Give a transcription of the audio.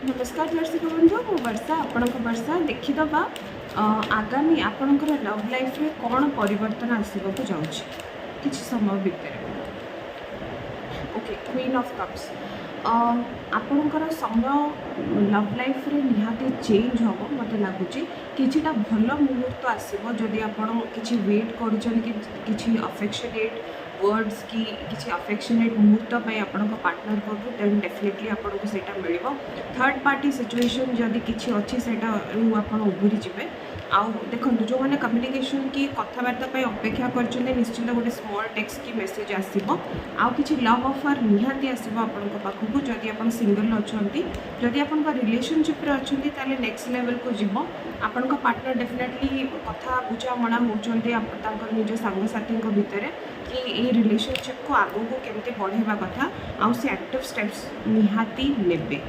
नमस्कार दर्शक बंधु मु वर्षा आपणक वर्षा देखीदबा आगामी आपणकर लव लाइफ रे कौन परिवर्तन आसवाक जाऊँगी किसी समय भितर। ओके क्वीन ऑफ कप्स आपणकर समय लव लाइफ रे निहाती चेंज हम मत लगुच कि भल मुहूर्त आसो जदि आपण कि वेट कर अफेक्शनेट वर्ड्स कि किसी अफेक्शनेट मुहूर्त आपण पार्टनर को देन डेफिनेटली आपको सेटा मिल थर्ड पार्टी सिचुएशन जदि किसी अच्छी से आप उभरी जाए आउ देखो जो मैंने कम्युनिकेशन की कथबार्ता अपेक्षा कर निश्चित गोटे स्मॉल टेक्स्ट की मेसेज आसो आउ कि लव ऑफर निहाती आसो आपण पाखक जदि आप सिंगल अच्छा जदि आप रिलेशनशिप अच्छा नेक्स्ट लेवल को जीव आपण पार्टनर डेफिनेटली कथा बुझामणा होती निज सांगसाथी भितर कि ये रिलेशनशिप को आगो को केमती बढ़ेवा कथा आउ से एक्टिव स्टेप्स निहाती नेबे।